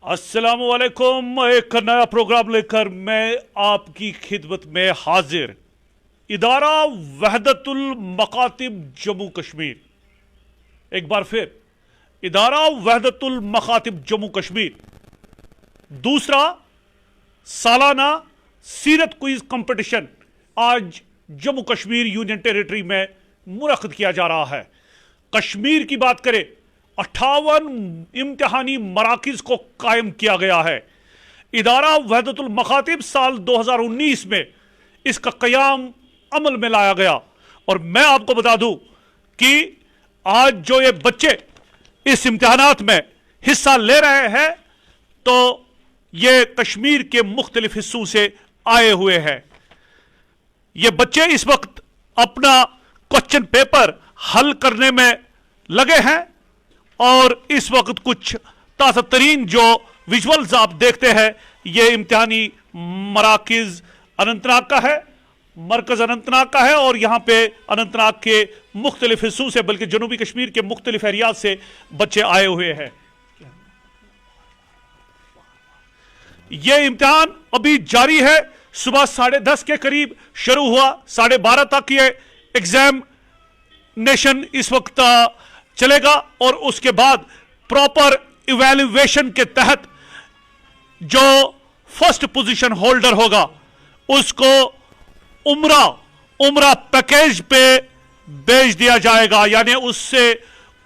अस्सलाम वालेकुम। एक नया प्रोग्राम लेकर मैं आपकी खिदमत में हाजिर। इदारा वहदतुल मकातिब जम्मू कश्मीर, एक बार फिर इदारा वहदतुल मकातिब जम्मू कश्मीर दूसरा सालाना सीरत क्विज कंपटीशन आज जम्मू कश्मीर यूनियन टेरिटरी में मुनक्किद किया जा रहा है। कश्मीर की बात करें, 58 इम्तिहानी मराकिज को कायम किया गया है। इदारा वहदतुल मकातिब साल 2019 में इसका क़याम अमल में लाया गया। और मैं आपको बता दूं कि आज जो ये बच्चे इस इम्तिहानात में हिस्सा ले रहे हैं तो ये कश्मीर के मुख्तलिफ हिस्सों से आए हुए हैं। ये बच्चे इस वक्त अपना क्वेश्चन पेपर हल करने में लगे हैं और इस वक्त कुछ ताज़ा तरीन जो विजुअल्स आप देखते हैं, ये इम्तिहानी मराकिज अनंतनाग का है, मरकज अनंतनाग का है और यहाँ पे अनंतनाग के मुख्तलिफ हिस्सों से, बल्कि जनूबी कश्मीर के मुख्तलिफ एरियाज से बच्चे आए हुए हैं। ये इम्तिहान अभी जारी है। सुबह 10:30 के करीब शुरू हुआ, 12:30 तक ये एग्जामिनेशन इस वक्त चलेगा और उसके बाद प्रॉपर इवैल्यूएशन के तहत जो फर्स्ट पोजीशन होल्डर होगा उसको उम्रा पैकेज पे भेज दिया जाएगा, यानी उससे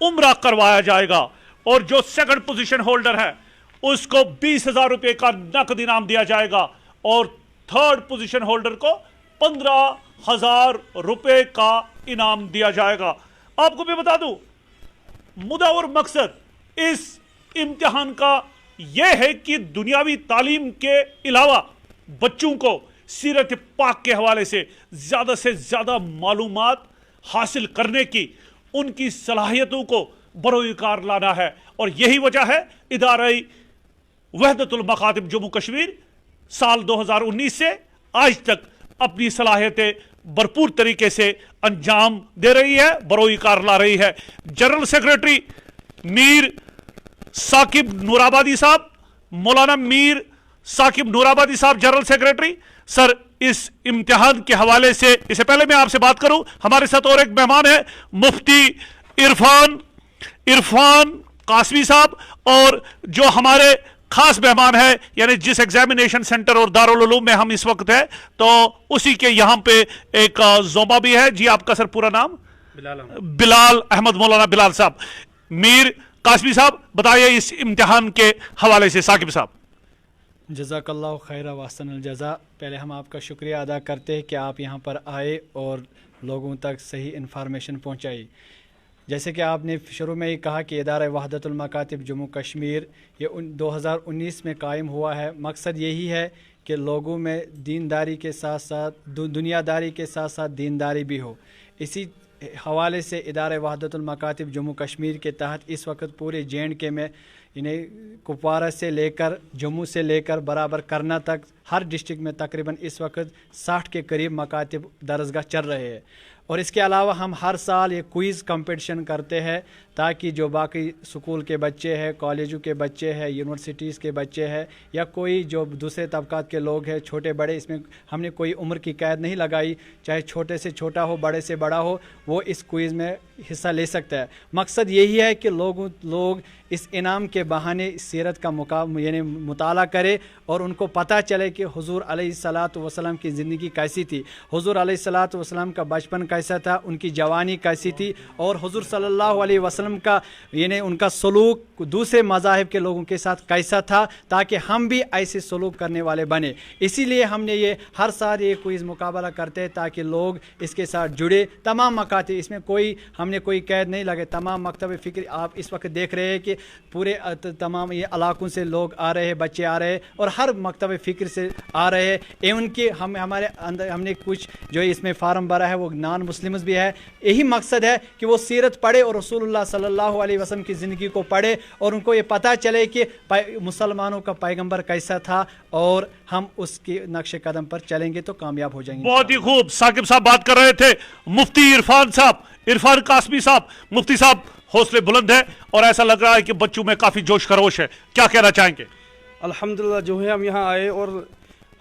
उम्रा करवाया जाएगा। और जो सेकंड पोजीशन होल्डर है उसको 20,000 रुपए का नकद इनाम दिया जाएगा और थर्ड पोजीशन होल्डर को 15,000 रुपए का इनाम दिया जाएगा। आपको भी बता दूं, मुद्दा और मकसद इस इम्तिहान का यह है कि दुनियावी तालीम के अलावा बच्चों को सीरत पाक के हवाले से ज़्यादा मालूमात हासिल करने की, उनकी सलाहियतों को बरोकार लाना है। और यही वजह है इदारे वहदतुल मकातिब जम्मू कश्मीर साल 2019 से आज तक अपनी सलाहियतें भरपूर तरीके से अंजाम दे रही है, बरोकार ला रही है। जनरल सेक्रेटरी मीर साकिब नूराबादी साहब, मौलाना मीर साकिब नूराबादी साहब जनरल सेक्रेटरी। सर, इस इम्तिहान के हवाले से इससे पहले मैं आपसे बात करूं, हमारे साथ और एक मेहमान है मुफ्ती इरफान कासमी साहब, और जो हमारे खास मेहमान है, यानी जिस एग्जामिनेशन सेंटर और दारुल उलूम में हम इस वक्त है तो उसी के यहां पे एक जोबा भी है। जी, आपका सर पूरा नाम? बिलाल अहमद, मौलाना बिलाल साहब। मीर कासमी साहब, बताइए इस इम्तिहान के हवाले से। साकिब साहब। जज़ाकल्लाह खैर वाहसन जज़ा। पहले हम आपका शुक्रिया अदा करते हैं कि आप यहाँ पर आए और लोगों तक सही इन्फॉर्मेशन पहुँचाई। जैसे कि आपने शुरू में ही कहा कि इदारा वहदतुल मकातिब जम्मू कश्मीर ये 2019 में कायम हुआ है। मकसद यही है कि लोगों में दीनदारी के साथ साथ दुनियादारी के साथ साथ दीनदारी भी हो। इसी हवाले से इदारा वहदतुल मकातिब जम्मू कश्मीर के तहत इस वक्त पूरे JNK में इन्हें कुपवारा से लेकर जम्मू से लेकर बराबर करना तक हर डिस्ट्रिक्ट में तकरीबन इस वक्त 60 के करीब मकातिब दरसगाह चल रहे हैं। और इसके अलावा हम हर साल ये क्विज़ कंपटीशन करते हैं ताकि जो बाकी स्कूल के बच्चे हैं, कॉलेजों के बच्चे हैं, यूनिवर्सिटीज़ के बच्चे हैं या कोई जो दूसरे तबकात के लोग हैं, छोटे बड़े, इसमें हमने कोई उम्र की कैद नहीं लगाई, चाहे छोटे से छोटा हो बड़े से बड़ा हो, वो इस क्विज़ में हिस्सा ले सकता है। मकसद यही है कि लोग इस इनाम के बहाने सीरत का यानी मुताला करे और उनको पता चले कि हुजूर अलैहिस्सलातु वस्सलाम की ज़िंदगी कैसी थी, हुजूर अलैहिस्सलातु वस्सलाम का बचपन कैसा था, उनकी जवानी कैसी थी और हुजूर सल्लल्लाहु अलैहि वसल्लम का यानी उनका सलूक दूसरे मज़ाहिब के लोगों के साथ कैसा था, ताकि हम भी ऐसे सलूक करने वाले बने। इसीलिए हमने ये हर साल ये क्विज़ मुकाबला करते हैं ताकि लोग इसके साथ जुड़े। तमाम मकातिब, इसमें हमने कोई कैद नहीं लगे, तमाम मकतब फ़िक्र आप इस वक्त देख रहे हैं कि पूरे तमाम ये इलाकों से लोग आ रहे हैं, बच्चे आ रहे हैं और हर मकतब फ़िक्र से आ रहे हैं। एवं कि हमारे अंदर हमने कुछ जो इसमें फार्म भरा है वो नॉन मुस्लिम्स भी है। यही मकसद है कि वो सीरत पढ़े और रसूलुल्लाह सल्लल्लाहु अलैहि वसल्लम की ज़िंदगी को पढ़े और उनको ये पता चले कि मुसलमानों का पैगंबर कैसा था और हम उसके नक्शे कदम पर चलेंगे तो कामयाब हो जाएंगे। बहुत ही खूब। साकिब साहब बात कर रहे थे, मुफ्ती इरफान कासमी साहब। मुफ्ती साहब, हौसले बुलंद है और ऐसा लग रहा है कि बच्चों में काफी जोश खरोश है, क्या कहना चाहेंगे? अल्हम्दुलिल्लाह जो है हम यहाँ आए और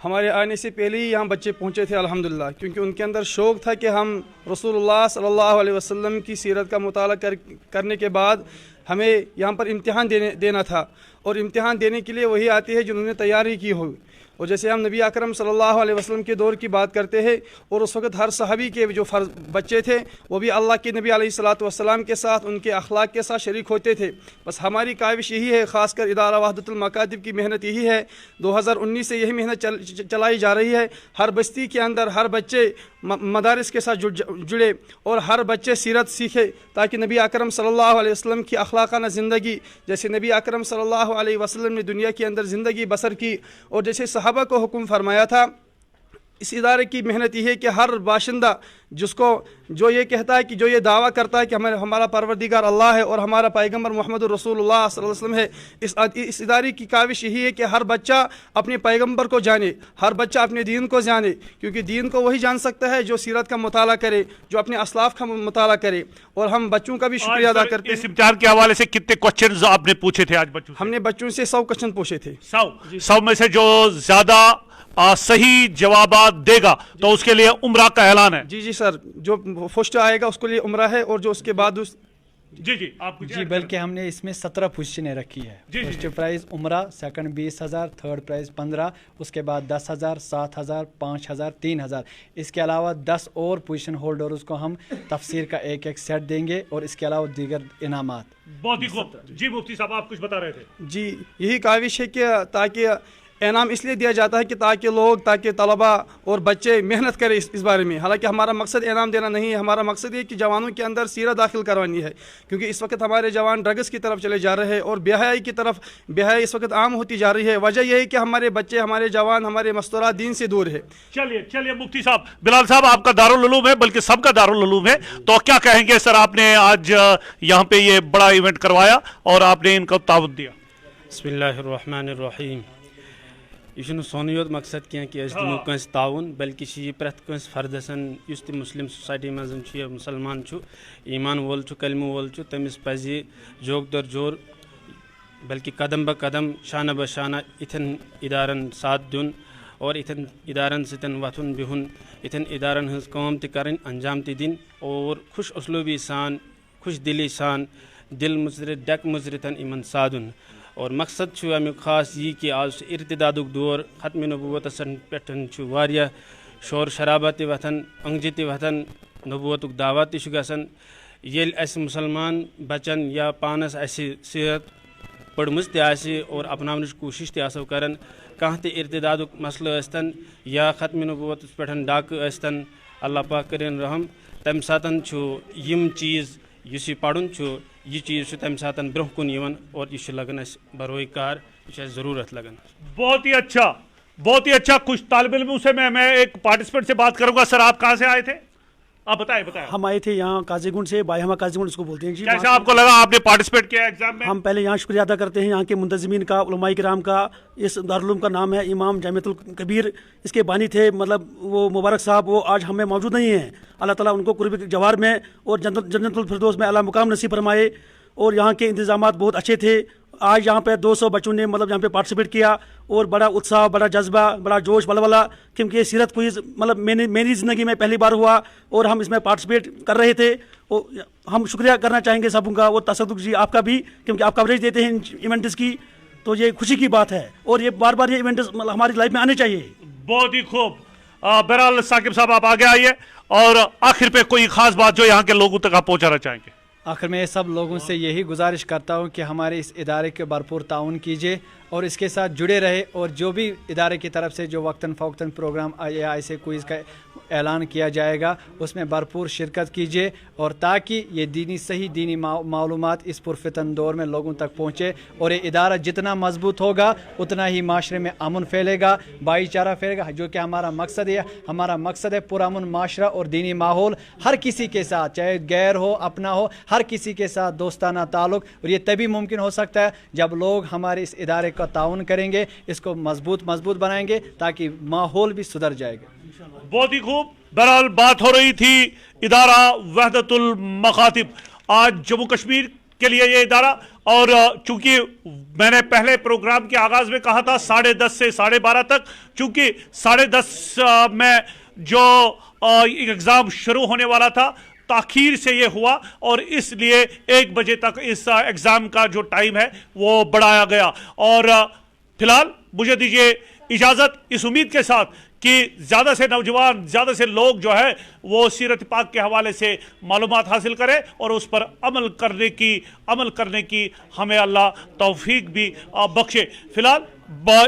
हमारे आने से पहले ही यहाँ बच्चे पहुँचे थे अल्हम्दुलिल्लाह, क्योंकि उनके अंदर शौक़ था कि हम रसूलुल्लाह सल्लल्लाहु अलैहि वसल्लम की सीरत का मुताला करने के बाद हमें यहाँ पर इम्तिहान देना था, और इम्तिहान देने के लिए वही आते हैं जिन्होंने तैयारी की हो। और जैसे हम नबी अकरम सल्लल्लाहु अलैहि वसल्लम के दौर की बात करते हैं, और उस वक़्त हर सहाबी के जो बच्चे थे वो भी अल्लाह के नबी अलैहिस्सलातु वस्सलाम के साथ उनके अखलाक के साथ शरीक होते थे। बस हमारी काविश यही है, ख़ासकर इदारा वहदतुल मकातिब की मेहनत यही है, 2019 से यही मेहनत चलाई जा रही है। हर बस्ती के अंदर हर बच्चे मदारिस के साथ जुड़े और हर बच्चे सीरत सीखे, ताकि नबी अकरम सल्लल्लाहु अलैहि वसल्लम की अखलाकाना ज़िंदगी, जैसे नबी अकरम सल्लल्लाहु अलैहि वसल्लम ने दुनिया के अंदर ज़िंदगी बसर की और जैसे सहाबा को हुक्म फरमाया था, इस इदारे की मेहनत ये है कि हर बाशिंदा जो ये कहता है कि जो ये दावा करता है कि हमारा परवरदिगार अल्लाह है और हमारा पैगम्बर मोहम्मद रसूलुल्लाह सल्लल्लाहु अलैहि वसल्लम है, इस इदारे की काविश यही है कि हर बच्चा अपने पैगम्बर को जाने, हर बच्चा अपने दीन को जाने, क्योंकि दीन को वही जान सकता है जो सीरत का मुताला करे, जो अपने असलाफ का मुताला करे। और हम बच्चों का भी शुक्रिया अदा करते हैं। इस इम्तिहान के हवाले से कितने क्वेश्चन आपने पूछे थे आज बच्चों से? हमने बच्चों से 100 क्वेश्चन पूछे थे। 100 में से जो ज्यादा सही जवाब देगा तो उसके लिए उम्रा का ऐलान है। जी सर, जो फर्स्ट आएगा उसके लिए उम्रा है, और जो उसके बाद जी आप जी, बल्कि हमने इसमें 17 पोजीशनें रखी है। फर्स्ट प्राइज उम्रा, सेकंड 20,000, थर्ड प्राइज 15, उसके बाद 10,000, 7,000, 5,000, 3,000। इसके अलावा 10 और पोजीशन होल्डर्स को हम तफसीर का एक सेट देंगे, और इसके अलावा दीगर इनामात। बहुत ही खूब। जी मुफ्ती साहब आप कुछ बता रहे थे? जी, यही काविश है कि ताकि इनाम इसलिए दिया जाता है कि ताकि तलबा और बच्चे मेहनत करें इस बारे में। हालांकि हमारा मकसद इनाम देना नहीं है, हमारा मकसद ये कि जवानों के अंदर सीरत दाखिल करवानी है, क्योंकि इस वक्त हमारे जवान ड्रग्स की तरफ चले जा रहे हैं और बेहयाई इस वक्त आम होती जा रही है। वजह यह है कि हमारे बच्चे, हमारे जवान, हमारे मस्तूरात दीन से दूर है। चलिए मुफ्ती साहब, बिलाल साहब आपका दारुल उलूम है, बल्कि सबका दारुल उलूम है, तो क्या कहेंगे सर? आपने आज यहाँ पे ये बड़ा इवेंट करवाया और आपने इनको तावुत दिया। बिस्मिल्लाहिर्रहमानिर्रहीम। यह सोन योत मकसद क्या कि दिमो कंस ताउन, बल्कि यह प्रत कंस फर्दसन युस ते मुस्लिम सोसाइटी मज मुसलमान ईमान वोल कलमु वोल तमिस पज जोग दर जोर, बल्कि कदम ब कदम शाना ब शाना इथन इदारन साथ दुन और इथन इदारन सतन वथुन बिहुन, इथन इदारन हज काम त करन अंजाम त दिन, और खुश उसलूबी सान, खुश दिली सान, दिल मुजर डक मुजरतन इमन सादुन। और मकसद अमुक खास यह कि आज इर्तिदादुक दौर ख़त्म नबूवतन पे वारिया शोर शराबा त वथन, अंगजी त वथन, नबूवतुक दावा त गसन। येल अस मुसलमान बचन या पानस अस सीरत पढ़मज त और अपनावनच कोशिश त करन, कहाँ त इर्तिदादुक मसल यस्तन या ख़त्म नबूवत पे डाक यस्तन, अल्लाह पाक करें रहम। तम सातन यम चीज़ यह पढ़न यह चीज़ तम सातन ब्रोह कुन यवन, और यह लगन बरोई कार, यह ज़रूरत लगन। बहुत ही अच्छा। कुछ तालिब इल्मों से मैं एक पार्टिसिपेंट से बात करूंगा। सर आप कहाँ से आए थे? आप बताएं। हम आए थे यहाँ काजीगुंड से, बायहमा काजीगुंड इसको बोलते हैं जी। कैसा आपको लगा, आपने पार्टिसिपेट किया एग्जाम में? हम पहले यहाँ शुक्रिया अदा करते हैं यहाँ के मुंतज़मीन का, उलमाए किराम का। इस दारुल का नाम है इमाम जामिअतुल कबीर, इसके बानी थे मतलब वो मुबारक साहब, वो आज हमें मौजूद नहीं हैं। अल्लाह ताला उनको कुर्ब जवार में और जन्नतुल फिरदौस में आला मुकाम नसीब फरमाए। और यहाँ के इंतजामात बहुत अच्छे थे। आज यहाँ पे 200 बच्चों ने मतलब यहाँ पे पार्टिसिपेट किया, और बड़ा उत्साह, बड़ा जज्बा, बड़ा जोश बलबला, क्योंकि सीरत क्विज़ मतलब मेरी ज़िंदगी में पहली बार हुआ और हम इसमें पार्टिसिपेट कर रहे थे। और हम शुक्रिया करना चाहेंगे सबों का, और तसद्दुक़ जी आपका भी, क्योंकि आप कवरेज देते हैं इन इवेंट्स की, तो ये खुशी की बात है, और ये बार बार ये इवेंट्स मतलब हमारी लाइफ में आने चाहिए। बहुत ही खूब। बहरहाल साकिब साहब आप आगे आइए, और आखिर पे कोई खास बात जो यहाँ के लोगों तक आप पहुँचाना चाहेंगे? आखिर में सब लोगों से यही गुजारिश करता हूँ कि हमारे इस इदारे के भरपूर ताउन कीजिए और इसके साथ जुड़े रहे, और जो भी इदारे की तरफ से जो वक्तन फ़ौक्तन प्रोग्राम या ऐसे क्विज़ का ऐलान किया जाएगा उसमें भरपूर शिरकत कीजिए, और ताकि ये सही दीनी मालूमात इस पुरफितन दौर में लोगों तक पहुँचे। और ये इदारा जितना मजबूत होगा उतना ही माशरे में अमन फैलेगा, भाईचारा फैलेगा, जो कि हमारा मकसद है। हमारा मकसद है पुरअमन माशरा और दीनी माहौल, हर किसी के साथ, चाहे गैर हो अपना हो, हर किसी के साथ दोस्ताना ताल्लुक़। और ये तभी मुमकिन हो सकता है जब लोग हमारे इस इदारे का ताउन करेंगे, इसको मजबूत बनाएंगे, ताकि माहौल भी सुधर जाएगा। बहुत ही खूब। बहरहाल बात हो रही थी इदारा वहदतुल मकातिब, आज जम्मू कश्मीर के लिए ये इदारा اور چونکہ میں نے پہلے پروگرام کے آغاز میں کہا تھا 10:30 سے 12:30 تک، چونکہ 10:30 میں جو ایگزام شروع ہونے والا تھا تاخیر سے یہ ہوا، اور اس لیے 1 بجے تک اس ایگزام کا جو ٹائم ہے وہ بڑھایا گیا۔ اور فی الحال مجھے دیجیے اجازت اس امید کے ساتھ کہ زیادہ سے نوجوان، زیادہ سے لوگ جو ہے وہ سیرت پاک کے حوالے سے معلومات حاصل کریں اور اس پر عمل کرنے کی ہمیں اللہ توفیق بھی بخشے۔ فی الحال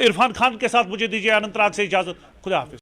عرفان خان کے ساتھ مجھے دیجیے اننت راگ سے اجازت، خدا حافظ۔